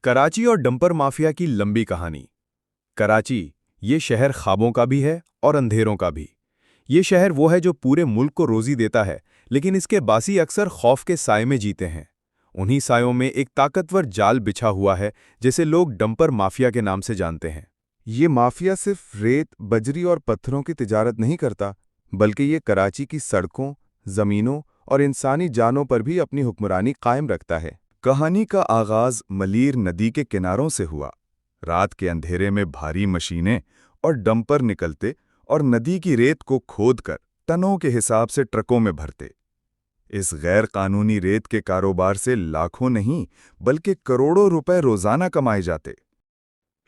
कराची और dumper mafia की लंबी कहानी। कराची ये शहर ख्वाबों का भी है और अंधेरों का भी। ये शहर वो है जो पूरे मुल्क को रोजी देता है, लेकिन इसके बासी अक्सर खौफ के साए में जीते हैं। उन्हीं सायों में एक ताकतवर जाल बिछा हुआ है जिसे लोग डंपर माफिया के नाम से जानते हैं। ये माफिया सिर्फ रेत, बजरी और पत्थरों की तिजारत नहीं करता, बल्कि ये कराची की सड़कों, जमीनों और इंसानी जानों पर भी अपनी हुक्मरानी कायम रखता है। कहानी का आगाज मलीर नदी के किनारों से हुआ। रात के अंधेरे में भारी मशीनें और डंपर निकलते और नदी की रेत को खोदकर टनों के हिसाब से ट्रकों में भरते। इस गैर कानूनी रेत के कारोबार से लाखों नहीं बल्कि करोड़ों रुपए रोजाना कमाए जाते।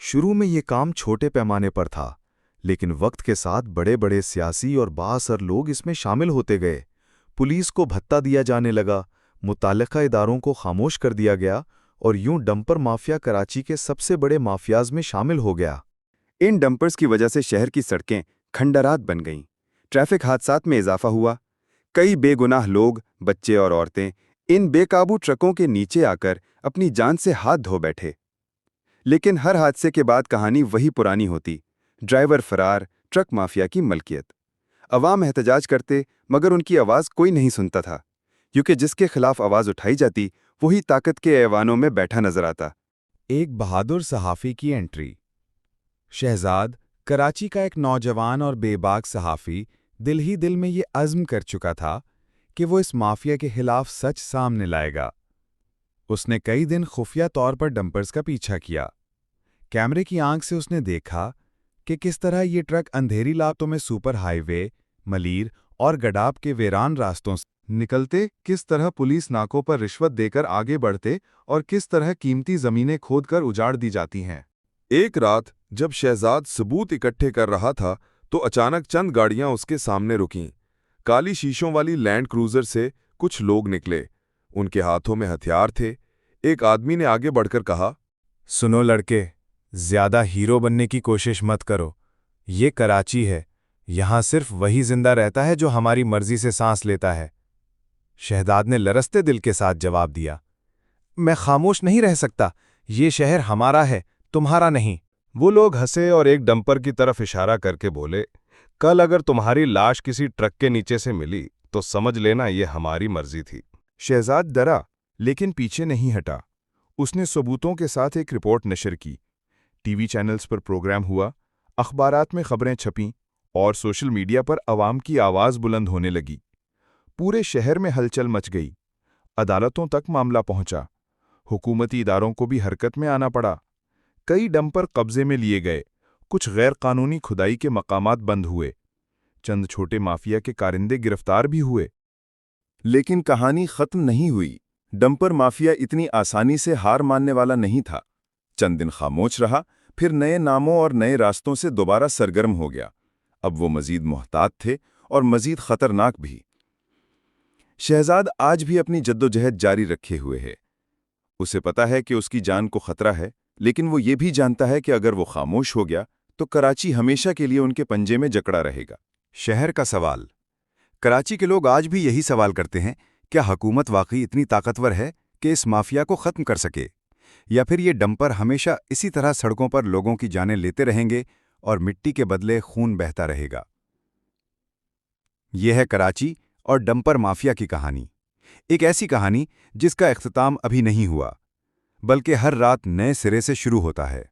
शुरू में ये काम छोटे पैमाने पर था, लेकिन वक्त के साथ बड़े बड़े सियासी और बाअसर लोग इसमें शामिल होते गए। पुलिस को भत्ता दिया जाने लगा, मुताल्लिका इदारों को खामोश कर दिया गया और यूं डंपर माफिया कराची के सबसे बड़े माफियाज में शामिल हो गया। इन डंपर्स की वजह से शहर की सड़कें खंडरात बन गईं। ट्रैफिक हादसात में इजाफा हुआ। कई बेगुनाह लोग, बच्चे और औरतें इन बेकाबू ट्रकों के नीचे आकर अपनी जान से हाथ धो बैठे। लेकिन हर हादसे के बाद कहानी वही पुरानी होती। ड्राइवर फरार, ट्रक माफिया की मलकियत। अवाम एहतजाज करते, मगर उनकी आवाज़ कोई नहीं सुनता था, क्योंकि जिसके खिलाफ आवाज़ उठाई जाती वही ताकत के ऐवानों में बैठा नजर आता। एक बहादुर सहाफ़ी की एंट्री। शहजाद, कराची का एक नौजवान और बेबाक सहाफ़ी, दिल ही दिल में ये अज़्म कर चुका था कि वो इस माफिया के खिलाफ सच सामने लाएगा। उसने कई दिन खुफिया तौर पर डंपर्स का पीछा किया। कैमरे की आंख से उसने देखा कि किस तरह ये ट्रक अंधेरी रातों में सुपर हाईवे, मलीर और गडाब के वीरान रास्तों से निकलते, किस तरह पुलिस नाकों पर रिश्वत देकर आगे बढ़ते और किस तरह कीमती जमीनें खोदकर उजाड़ दी जाती हैं। एक रात जब शहजाद सबूत इकट्ठे कर रहा था तो अचानक चंद गाड़ियां उसके सामने रुकीं। काली शीशों वाली लैंड क्रूजर से कुछ लोग निकले। उनके हाथों में हथियार थे। एक आदमी ने आगे बढ़कर कहा, सुनो लड़के, ज्यादा हीरो बनने की कोशिश मत करो। ये कराची है, यहां सिर्फ वही जिंदा रहता है जो हमारी मर्जी से सांस लेता है। शहजाद ने लरसते दिल के साथ जवाब दिया, मैं खामोश नहीं रह सकता। ये शहर हमारा है, तुम्हारा नहीं। वो लोग हंसे और एक डंपर की तरफ इशारा करके बोले, कल अगर तुम्हारी लाश किसी ट्रक के नीचे से मिली तो समझ लेना ये हमारी मर्जी थी। शहजाद डरा, लेकिन पीछे नहीं हटा। उसने सबूतों के साथ एक रिपोर्ट नशर की। टीवी चैनल्स पर प्रोग्राम हुआ, अखबारात में खबरें छपीं और सोशल मीडिया पर अवाम की आवाज़ बुलंद होने लगी। पूरे शहर में हलचल मच गई। अदालतों तक मामला पहुंचा। हुकूमती इदारों को भी हरकत में आना पड़ा। कई डंपर कब्जे में लिए गए। कुछ गैर कानूनी खुदाई के मकामात बंद हुए। चंद छोटे माफिया के कारिंदे गिरफ्तार भी हुए। लेकिन कहानी खत्म नहीं हुई। डंपर माफिया इतनी आसानी से हार मानने वाला नहीं था। चंद दिन खामोश रहा, फिर नए नामों और नए रास्तों से दोबारा सरगर्म हो गया। अब वो मजीद मोहतात थे और मजीद खतरनाक भी। शहजाद आज भी अपनी जद्दोजहद जारी रखे हुए है। उसे पता है कि उसकी जान को खतरा है, लेकिन वो ये भी जानता है कि अगर वो खामोश हो गया तो कराची हमेशा के लिए उनके पंजे में जकड़ा रहेगा। शहर का सवाल। कराची के लोग आज भी यही सवाल करते हैं, क्या हुकूमत वाकई इतनी ताकतवर है कि इस माफिया को खत्म कर सके, या फिर ये डंपर हमेशा इसी तरह सड़कों पर लोगों की जानें लेते रहेंगे और मिट्टी के बदले खून बहता रहेगा। यह है कराची और डंपर माफिया की कहानी। एक ऐसी कहानी जिसका इख्तिताम अभी नहीं हुआ, बल्कि हर रात नए सिरे से शुरू होता है।